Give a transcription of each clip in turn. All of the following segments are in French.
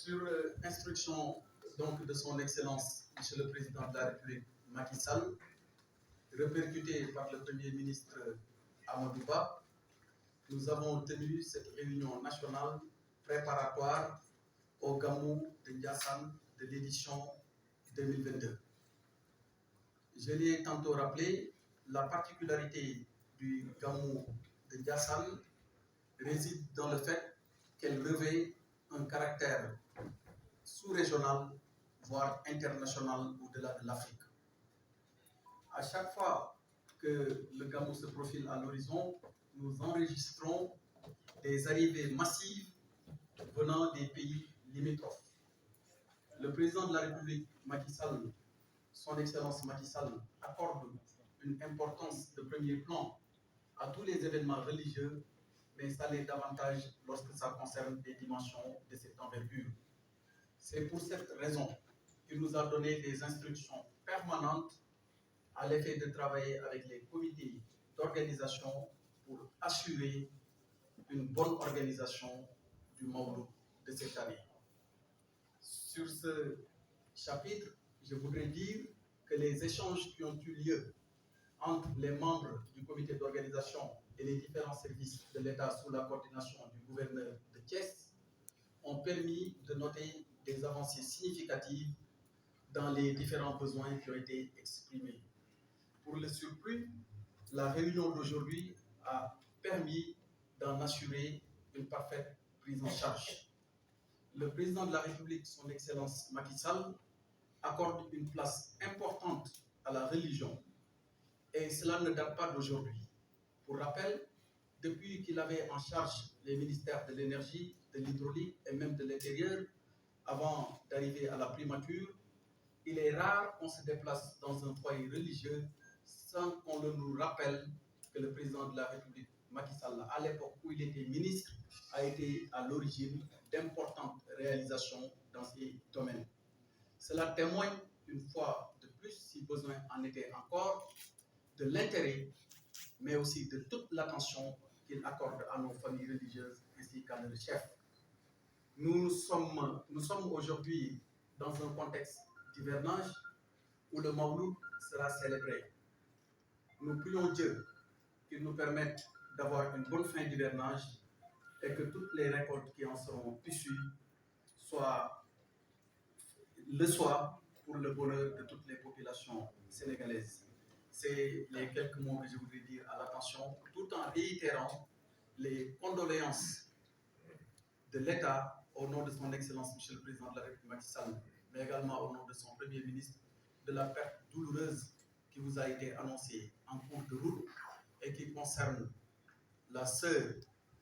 Sur instruction donc de son Excellence, Monsieur le Président de la République Macky Sall, répercuté par le Premier ministre Amadou Ba, nous avons tenu cette réunion nationale préparatoire au Gamou de Ndiassane de l'édition 2022. Je l'ai tantôt rappelé, la particularité du Gamou de Ndiassane réside dans le fait qu'elle revêt un caractère sous-régional, voire international au-delà de l'Afrique. À chaque fois que le Gamou se profile à l'horizon, nous enregistrons des arrivées massives venant des pays limitrophes. Le président de la République, Macky Sall, son Excellence Macky Sall, accorde une importance de premier plan à tous les événements religieux, mais ça l'est davantage lorsque ça concerne des dimensions de cette envergure. C'est pour cette raison qu'il nous a donné des instructions permanentes à l'effet de travailler avec les comités d'organisation pour assurer une bonne organisation du Mawlud de cette année. Sur ce chapitre, je voudrais dire que les échanges qui ont eu lieu entre les membres du comité d'organisation et les différents services de l'État sous la coordination du gouverneur de Thiès ont permis de noter des avancées significatives dans les différents besoins qui ont été exprimés. Pour le surplus, la réunion d'aujourd'hui a permis d'en assurer une parfaite prise en charge. Le président de la République, son Excellence Macky Sall, accorde une place importante à la religion. Et cela ne date pas d'aujourd'hui. Pour rappel, depuis qu'il avait en charge les ministères de l'énergie, de l'hydraulique et même de l'intérieur, avant d'arriver à la primature, il est rare qu'on se déplace dans un foyer religieux sans qu'on nous rappelle que le président de la République, Macky Sall, à l'époque où il était ministre, a été à l'origine d'importantes réalisations dans ces domaines. Cela témoigne, une fois de plus, si besoin en était encore, de l'intérêt, mais aussi de toute l'attention qu'il accorde à nos familles religieuses ainsi qu'à leurs chefs. Nous sommes aujourd'hui dans un contexte d'hivernage où le Mawlud sera célébré. Nous prions Dieu qu'il nous permette d'avoir une bonne fin d'hivernage et que toutes les récoltes qui en seront issues le soient pour le bonheur de toutes les populations sénégalaises. C'est les quelques mots que je voudrais dire à l'attention, tout en réitérant les condoléances de l'État au nom de son Excellence, Monsieur le Président de la République Macky Sall, mais également au nom de son Premier ministre, de la perte douloureuse qui vous a été annoncée en cours de route et qui concerne la sœur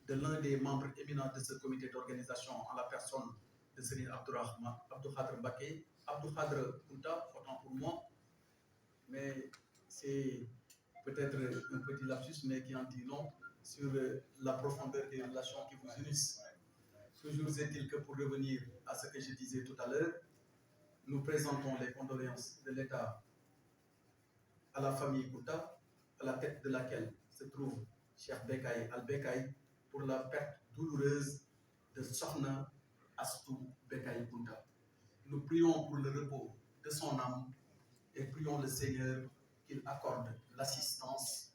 de l'un des membres éminents de ce comité d'organisation en la personne de Serigne Abdou Khadre Mbacké, Abdou Khadre Kounta, autant pour moi, mais c'est peut-être un petit lapsus, mais qui en dit long sur la profondeur des relations qui vous unissent. Toujours est-il que pour revenir à ce que je disais tout à l'heure, nous présentons les condoléances de l'État à la famille Kounta, à la tête de laquelle se trouve Cheikh Bekay Al-Bekay, pour la perte douloureuse de Sokhna Astou Bekay Kounta. Nous prions pour le repos de son âme et prions le Seigneur qu'il accorde l'assistance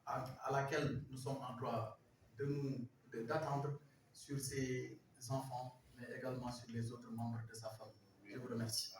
à laquelle nous sommes en droit d'attendre sur ses enfants, mais également sur les autres membres de sa famille. Je vous remercie.